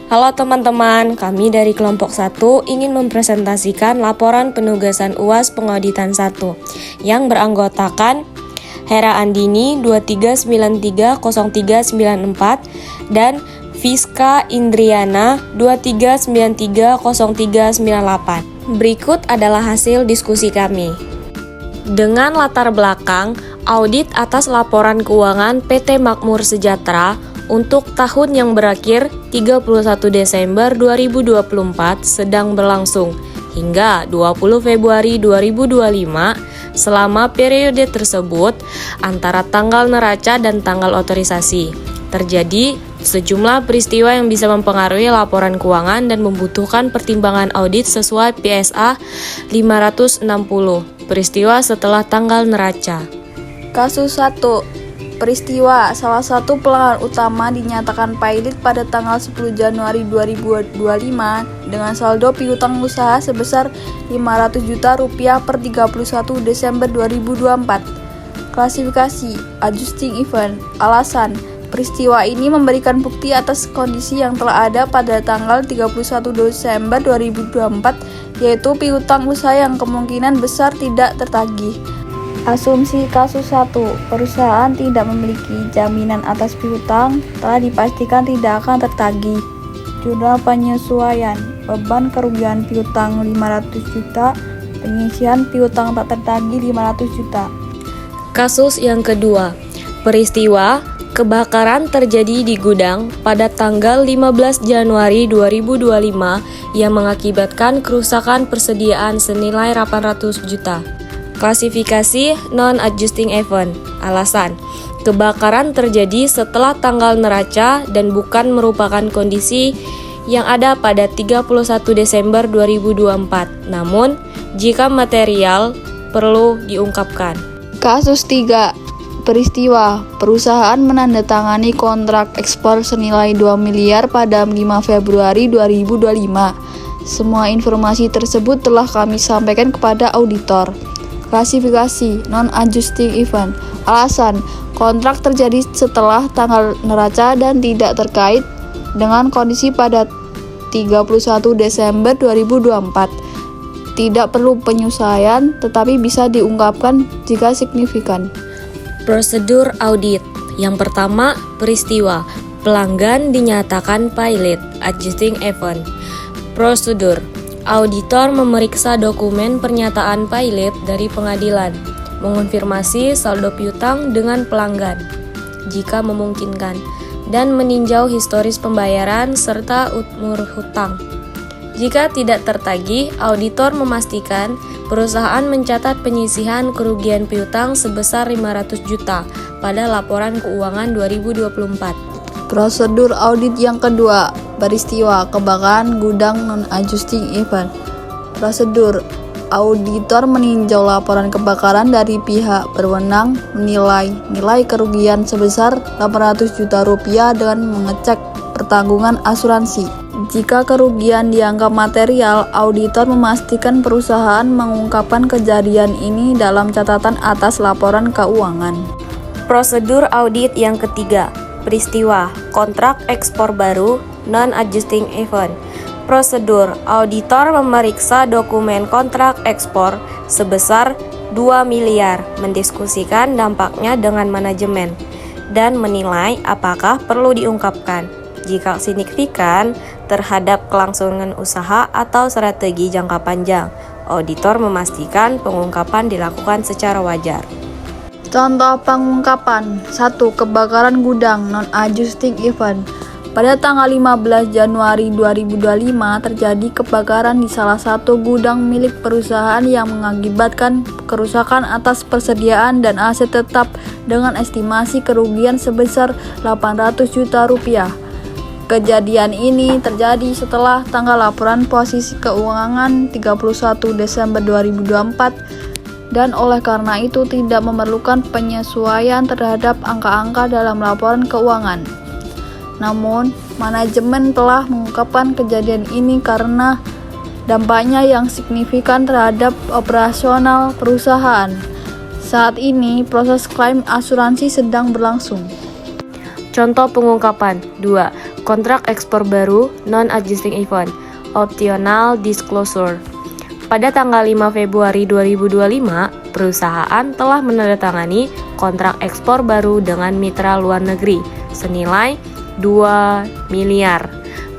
Halo teman-teman, kami dari kelompok 1 ingin mempresentasikan laporan penugasan UAS Pengauditan 1 yang beranggotakan Hera Andini 23930394 dan Fiska Indriana 23930398. Berikut adalah hasil diskusi kami. Dengan latar belakang audit atas laporan keuangan PT Makmur Sejahtera untuk tahun yang berakhir 31 Desember 2024 sedang berlangsung hingga 20 Februari 2025. Selama periode tersebut, antara tanggal neraca dan tanggal otorisasi, terjadi sejumlah peristiwa yang bisa mempengaruhi laporan keuangan dan membutuhkan pertimbangan audit sesuai PSA 560. Peristiwa setelah tanggal neraca. Kasus 1. Peristiwa, salah satu pelanggan utama dinyatakan pailit pada tanggal 10 Januari 2025 dengan saldo piutang usaha sebesar Rp500 juta per 31 Desember 2024. Klasifikasi, adjusting event. Alasan, peristiwa ini memberikan bukti atas kondisi yang telah ada pada tanggal 31 Desember 2024, yaitu piutang usaha yang kemungkinan besar tidak tertagih. Asumsi kasus 1, perusahaan tidak memiliki jaminan atas piutang, telah dipastikan tidak akan tertagih. Jurnal penyesuaian, beban kerugian piutang 500 juta, pengisian piutang tak tertagih 500 juta. Kasus yang kedua, peristiwa kebakaran terjadi di gudang pada tanggal 15 Januari 2025 yang mengakibatkan kerusakan persediaan senilai 800 juta. Klasifikasi non-adjusting event. Alasan, kebakaran terjadi setelah tanggal neraca dan bukan merupakan kondisi yang ada pada 31 Desember 2024. Namun, jika material perlu diungkapkan. Kasus 3. Peristiwa, perusahaan menandatangani kontrak ekspor senilai 2 miliar pada 5 Februari 2025. Semua informasi tersebut telah kami sampaikan kepada auditor. Klasifikasi non-adjusting event. Alasan, kontrak terjadi setelah tanggal neraca dan tidak terkait dengan kondisi pada 31 Desember 2024. Tidak perlu penyesuaian, tetapi bisa diungkapkan jika signifikan. Prosedur audit. Yang pertama, peristiwa. Pelanggan dinyatakan pailit, adjusting event. Prosedur. Auditor memeriksa dokumen pernyataan pailit dari pengadilan, mengonfirmasi saldo piutang dengan pelanggan, jika memungkinkan, dan meninjau historis pembayaran serta umur hutang. Jika tidak tertagih, auditor memastikan perusahaan mencatat penyisihan kerugian piutang sebesar 500 juta pada laporan keuangan 2024. Prosedur audit yang kedua, peristiwa kebakaran gudang non-adjusting event. Prosedur, auditor meninjau laporan kebakaran dari pihak berwenang, menilai nilai kerugian sebesar Rp800 juta dengan mengecek pertanggungan asuransi. Jika kerugian dianggap material, auditor memastikan perusahaan mengungkapkan kejadian ini dalam catatan atas laporan keuangan. Prosedur audit yang ketiga, peristiwa kontrak ekspor baru non-adjusting event. Prosedur, auditor memeriksa dokumen kontrak ekspor sebesar 2 miliar, mendiskusikan dampaknya dengan manajemen, dan menilai apakah perlu diungkapkan, jika signifikan, terhadap kelangsungan usaha atau strategi jangka panjang. Auditor memastikan pengungkapan dilakukan secara wajar. Contoh pengungkapan. 1. Kebakaran gudang non-adjusting event. Pada tanggal 15 Januari 2025 terjadi kebakaran di salah satu gudang milik perusahaan yang mengakibatkan kerusakan atas persediaan dan aset tetap dengan estimasi kerugian sebesar Rp800 juta. Kejadian ini terjadi setelah tanggal laporan posisi keuangan 31 Desember 2024 dan oleh karena itu tidak memerlukan penyesuaian terhadap angka-angka dalam laporan keuangan. Namun, manajemen telah mengungkapkan kejadian ini karena dampaknya yang signifikan terhadap operasional perusahaan. Saat ini, proses klaim asuransi sedang berlangsung. Contoh pengungkapan 2. kontrak ekspor baru non-adjusting event, optional disclosure. Pada tanggal 5 Februari 2025, perusahaan telah menandatangani kontrak ekspor baru dengan mitra luar negeri senilai 2 miliar.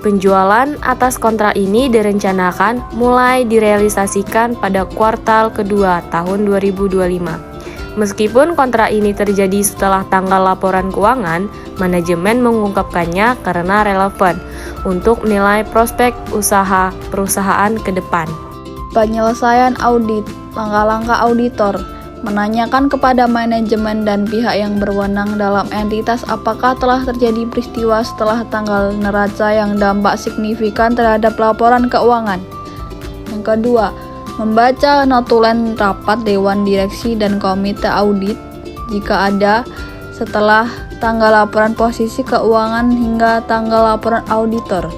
Penjualan atas kontrak ini direncanakan mulai direalisasikan pada kuartal kedua tahun 2025. Meskipun kontrak ini terjadi setelah tanggal laporan keuangan, manajemen mengungkapkannya karena relevan untuk menilai prospek usaha perusahaan ke depan. Penyelesaian audit, langkah-langkah auditor, menanyakan kepada manajemen dan pihak yang berwenang dalam entitas apakah telah terjadi peristiwa setelah tanggal neraca yang dampak signifikan terhadap laporan keuangan. Yang kedua, membaca notulen rapat Dewan Direksi dan Komite Audit jika ada setelah tanggal laporan posisi keuangan hingga tanggal laporan auditor.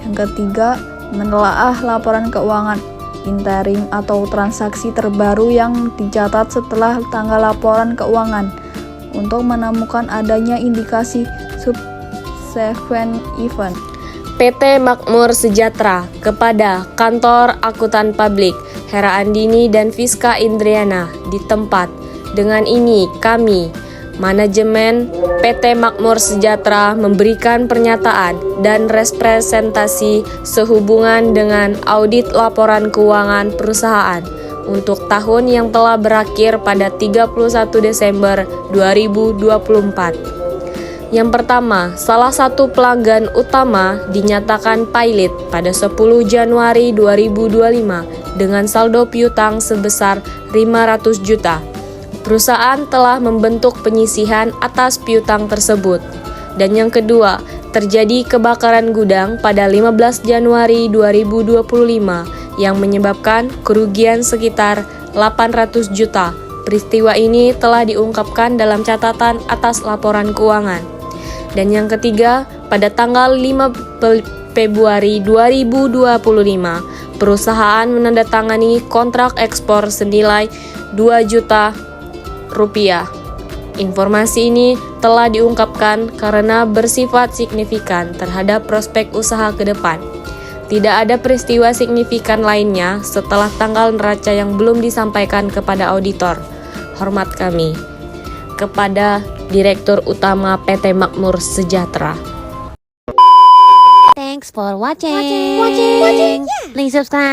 Yang ketiga, menelaah laporan keuangan interim atau transaksi terbaru yang dicatat setelah tanggal laporan keuangan untuk menemukan adanya indikasi subsequent event. PT Makmur Sejahtera kepada Kantor Akuntan Publik Hera Andini dan Fiska Indriana di tempat. Dengan ini kami, manajemen PT Makmur Sejahtera memberikan pernyataan dan representasi sehubungan dengan audit laporan keuangan perusahaan untuk tahun yang telah berakhir pada 31 Desember 2024. Yang pertama, salah satu pelanggan utama dinyatakan pilot pada 10 Januari 2025 dengan saldo piutang sebesar 500 juta. Perusahaan telah membentuk penyisihan atas piutang tersebut. Dan yang kedua, terjadi kebakaran gudang pada 15 Januari 2025 yang menyebabkan kerugian sekitar 800 juta. Peristiwa ini telah diungkapkan dalam catatan atas laporan keuangan. Dan yang ketiga, pada tanggal 5 Februari 2025, perusahaan menandatangani kontrak ekspor senilai 2 juta rupiah. Informasi ini telah diungkapkan karena bersifat signifikan terhadap prospek usaha ke depan. Tidak ada peristiwa signifikan lainnya setelah tanggal neraca yang belum disampaikan kepada auditor. Hormat kami. Kepada Direktur Utama PT Makmur Sejahtera. Thanks for watching. Please subscribe.